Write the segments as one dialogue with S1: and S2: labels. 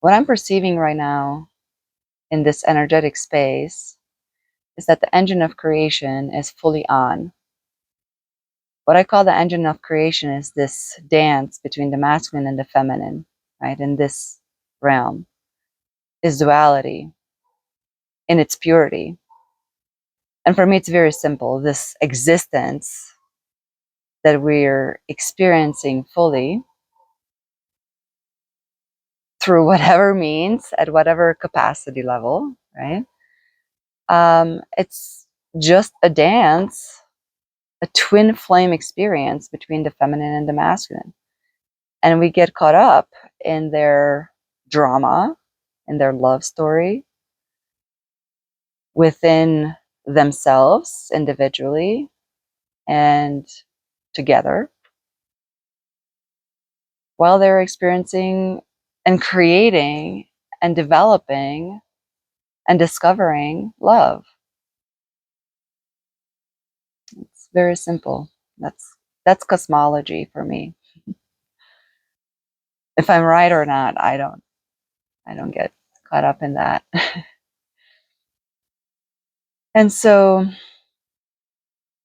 S1: What I'm perceiving right now in this energetic space is that the engine of creation is fully on. What I call the engine of creation is this dance between the masculine and the feminine, right? In this realm is duality in its purity. And for me, it's very simple. This existence that we're experiencing fully through whatever means, at whatever capacity level, right? It's just a dance, a twin flame experience between the feminine and the masculine. And we get caught up in their drama, in their love story, within themselves individually and together, while they're experiencing and creating and developing and discovering love. It's very simple. That's cosmology for me. If I'm right or not, I don't get caught up in that. And so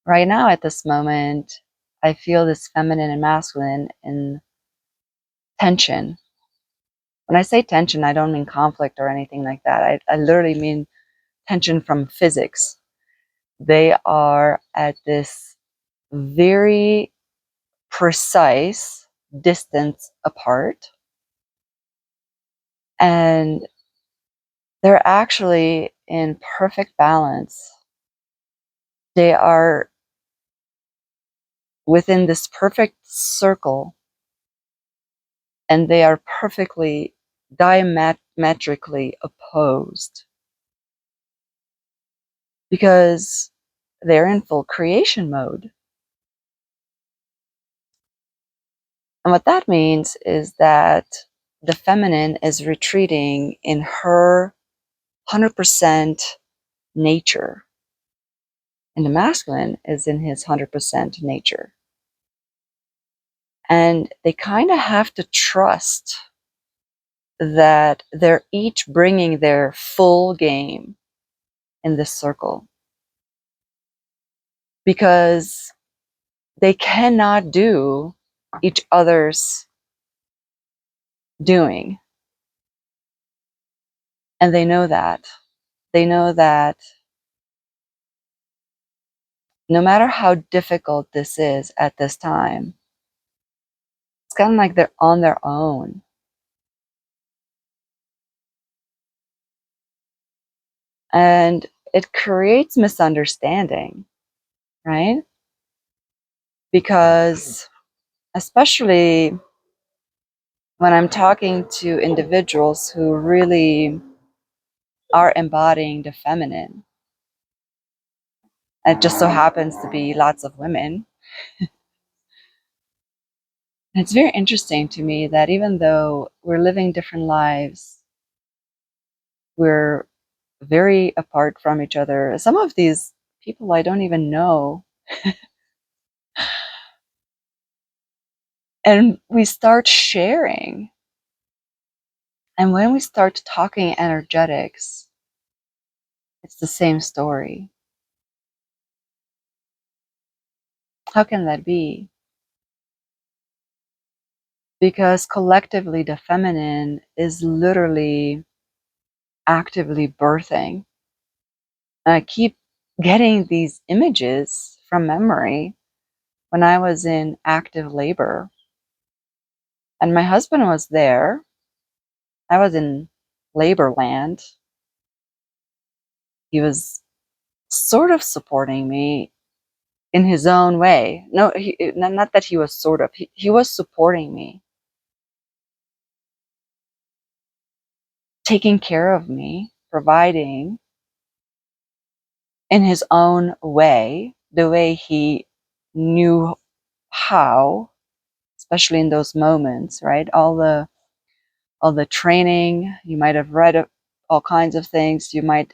S1: right now at this moment, I feel this feminine and masculine in tension. When I say tension, I don't mean conflict or anything like that. I literally mean tension from physics. They are at this very precise distance apart, and they're actually in perfect balance. They are within this perfect circle, and they are perfectly diametrically opposed because they're in full creation mode. And what that means is that the feminine is retreating in her 100% nature, and the masculine is in his 100% nature. And they kind of have to trust that they're each bringing their full game in this circle, because they cannot do each other's doing. And they know that. They know that no matter how difficult this is at this time, it's kind of like they're on their own. And it creates misunderstanding, right? Because especially when I'm talking to individuals who really are embodying the feminine, it just so happens to be lots of women. And it's very interesting to me that even though we're living different lives, we're very apart from each other. Some of these people I don't even know. And we start sharing. And when we start talking energetics, it's the same story. How can that be? Because collectively, the feminine is literally actively birthing. And I keep getting these images from memory when I was in active labor. And my husband was there. I was in labor land. He was sort of supporting me in his own way. No, not that he was sort of, he was supporting me, taking care of me, providing in his own way, the way he knew how, especially in those moments, right? All the training, you might have read all kinds of things, you might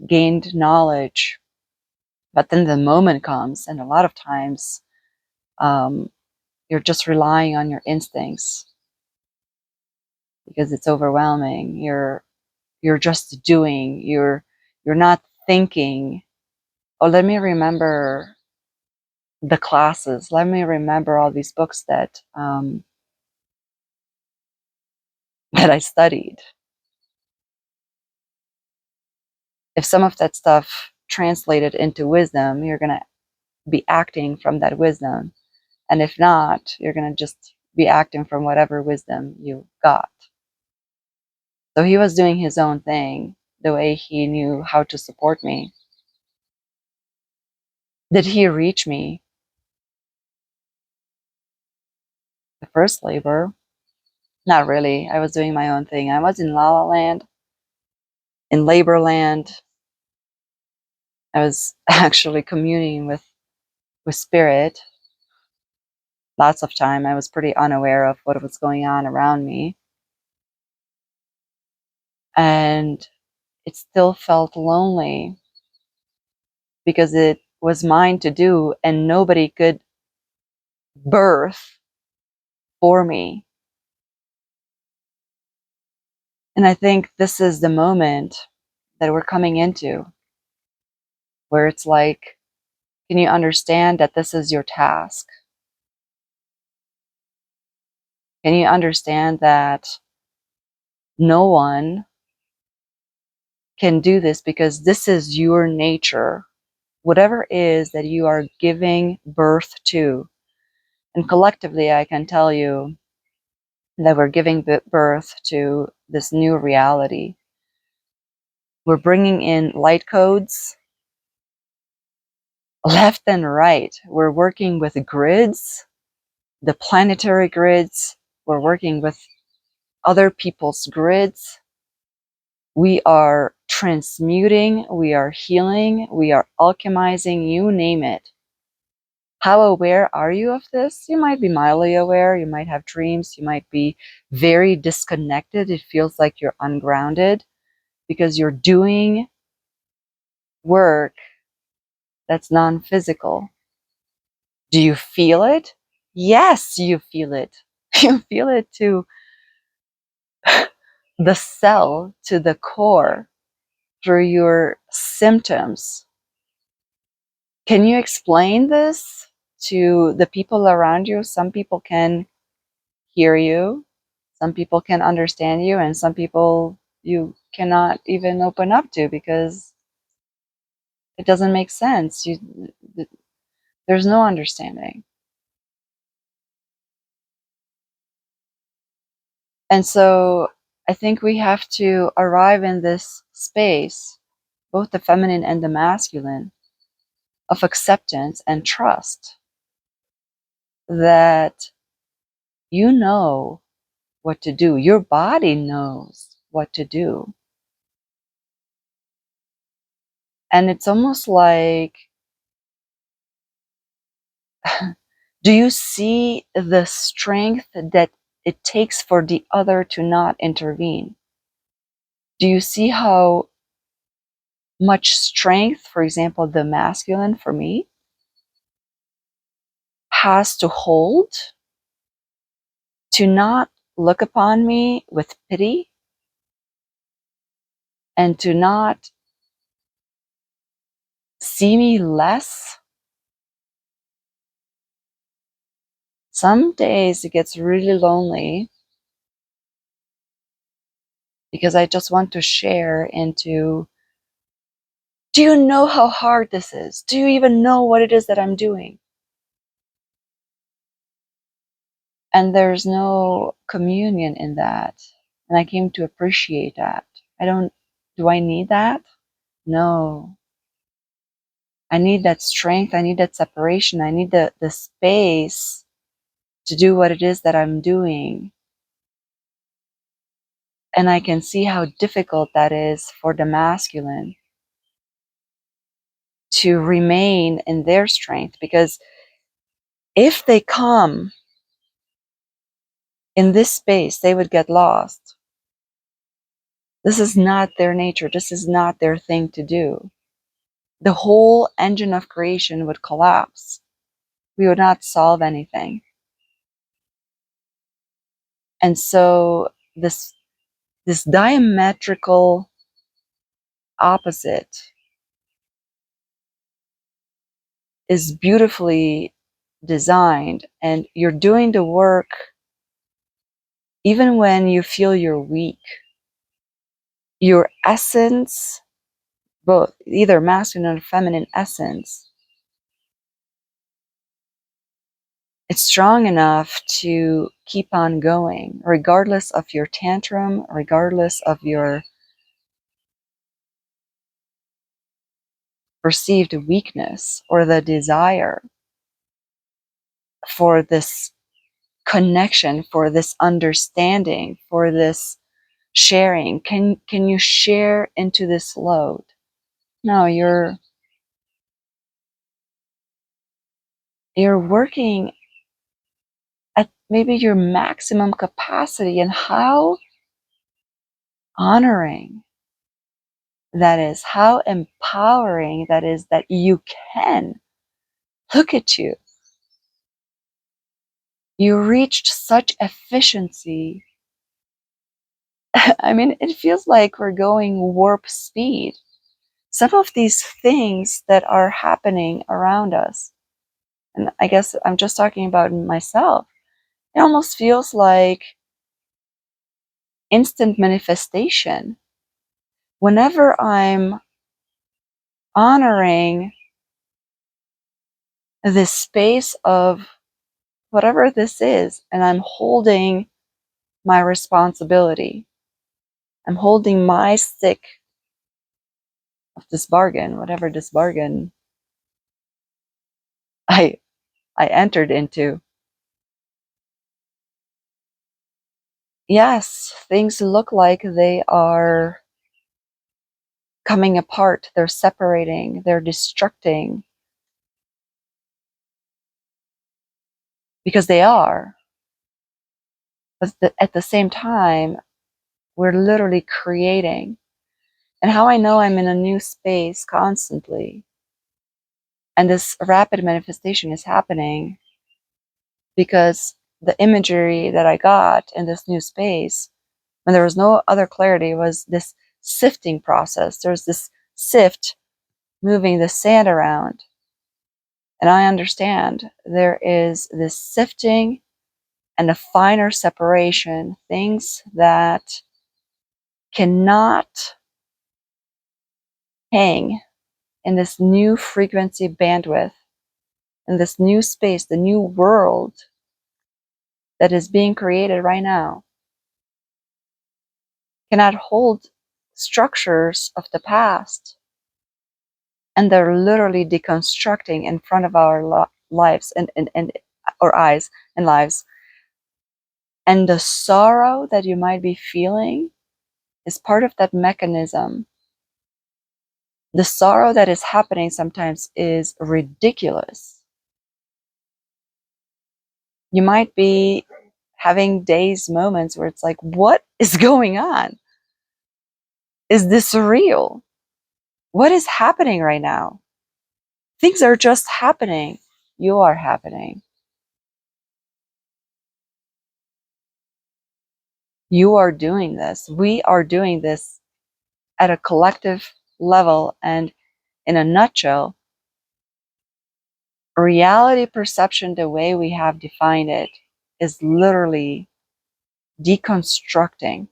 S1: gained knowledge, but then the moment comes, and a lot of times you're just relying on your instincts. because it's overwhelming. You're just doing. You're not thinking. Oh, let me remember the classes. Let me remember all these books that that I studied. If some of that stuff translated into wisdom, you're going to be acting from that wisdom. And if not, you're going to just be acting from whatever wisdom you got. So he was doing his own thing the way he knew how to support me. Did he reach me? The first labor? Not really. I was doing my own thing. I was in La La Land, in labor land. I was actually communing with spirit. Lots of time. I was pretty unaware of what was going on around me. And it still felt lonely because it was mine to do and nobody could birth for me. And I think this is the moment that we're coming into where it's like, can you understand that this is your task? Can you understand that no one can do this because this is your nature? Whatever it is that you are giving birth to. And collectively, I can tell you that we're giving birth to this new reality. We're bringing in light codes left and right. We're working with grids, the planetary grids. We're working with other people's grids. We are transmuting, we are healing, we are alchemizing, you name it. How aware are you of this? You might be mildly aware, you might have dreams, you might be very disconnected. It feels like you're ungrounded because you're doing work that's non-physical. Do you feel it? Yes, you feel it. You feel it to the cell, to the core, through your symptoms. Can you explain this to the people around you? Some people can hear you, some people can understand you, and some people you cannot even open up to because it doesn't make sense. There's no understanding. And so I think we have to arrive in this space, both the feminine and the masculine, of acceptance and trust that you know what to do. Your body knows what to do. And it's almost like, do you see the strength that it takes for the other to not intervene? Do you see how much strength, for example, the masculine for me has to hold to not look upon me with pity and to not see me less? Some days it gets really lonely because I just want to share into, do you know how hard this is? Do you even know what it is that I'm doing? And there's no communion in that. And I came to appreciate that. Do I need that? No. I need that strength. I need that separation. I need the space to do what it is that I'm doing. And I can see how difficult that is for the masculine to remain in their strength, because if they come in this space, they would get lost. This is not their nature. This is not their thing to do. The whole engine of creation would collapse. We would not solve anything. And so this this diametrical opposite is beautifully designed, and you're doing the work even when you feel you're weak. Your essence, both either masculine or feminine essence, it's strong enough to keep on going, regardless of your tantrum, regardless of your perceived weakness or the desire for this connection, for this understanding, for this sharing. Can you share into this load? No, you're working at maybe your maximum capacity, and how honoring that is, how empowering that is, that you can look at you. You reached such efficiency. I mean, it feels like we're going warp speed. Some of these things that are happening around us, and I guess I'm just talking about myself, it almost feels like instant manifestation. Whenever I'm honoring this space of whatever this is, and I'm holding my responsibility, I'm holding my stick of this bargain, whatever this bargain I I entered into. Yes, things look like they are coming apart, they're separating, they're destructing, because they are. But at the same time, we're literally creating. And how I know I'm in a new space constantly, and this rapid manifestation is happening because the imagery that I got in this new space, when there was no other clarity, was this sifting process. There's this sift moving the sand around. And I understand there is this sifting and a finer separation, things that cannot hang in this new frequency bandwidth, in this new space, the new world that is being created right now, cannot hold structures of the past. And they're literally deconstructing in front of our lives and or eyes and lives. And the sorrow that you might be feeling is part of that mechanism. The sorrow that is happening sometimes is ridiculous. You might be having days, moments where it's like, what is going on? Is this real? What is happening right now? Things are just happening. You are happening. You are doing this. We are doing this at a collective level. And in a nutshell, reality perception, the way we have defined it, is literally deconstructing.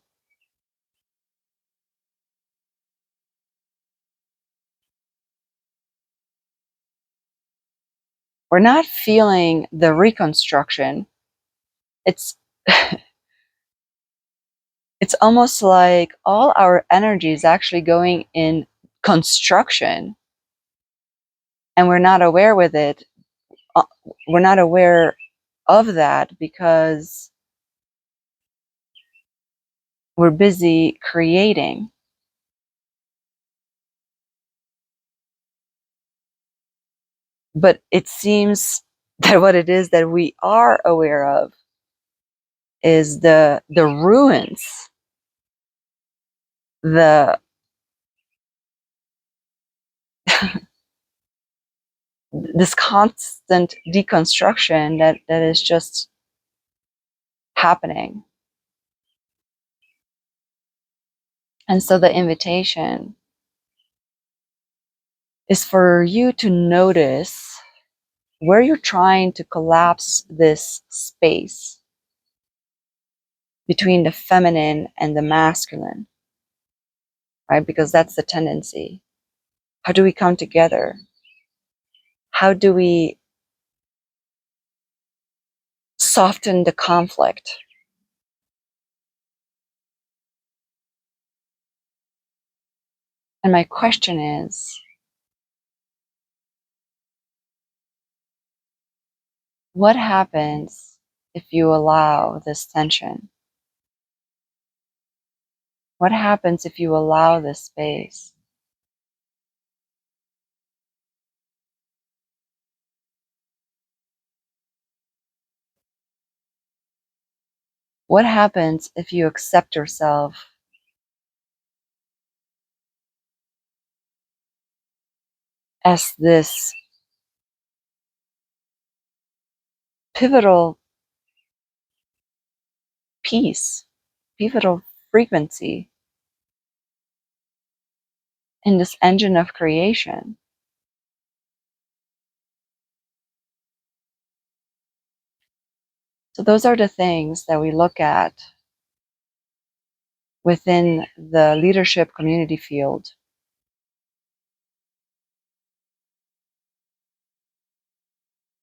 S1: We're not feeling the reconstruction. It's it's almost like all our energy is actually going in construction, and we're not aware with it. We're not aware of that because we're busy creating. But it seems that what it is that we are aware of is the ruins, the this constant deconstruction that is just happening. And so the invitation is for you to notice where you're trying to collapse this space between the feminine and the masculine, right? Because that's the tendency. How do we come together? How do we soften the conflict? And my question is, what happens if you allow this tension? What happens if you allow this space? What happens if you accept yourself as this pivotal piece, pivotal frequency in this engine of creation? So those are the things that we look at within the leadership community field.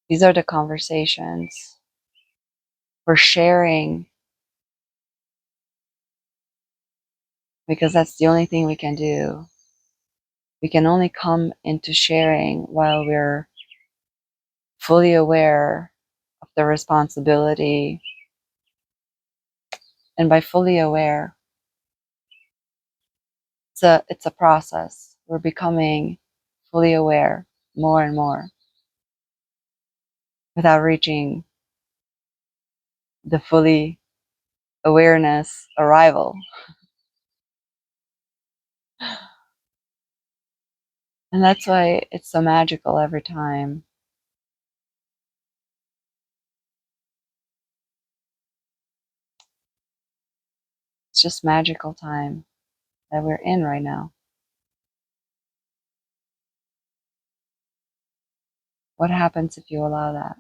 S1: These are the conversations we're sharing, because that's the only thing we can do. We can only come into sharing while we're fully aware of the responsibility. And by fully aware, it's a process. We're becoming fully aware more and more without reaching the fully awareness arrival. And that's why it's so magical every time. It's just magical time that we're in right now. What happens if you allow that?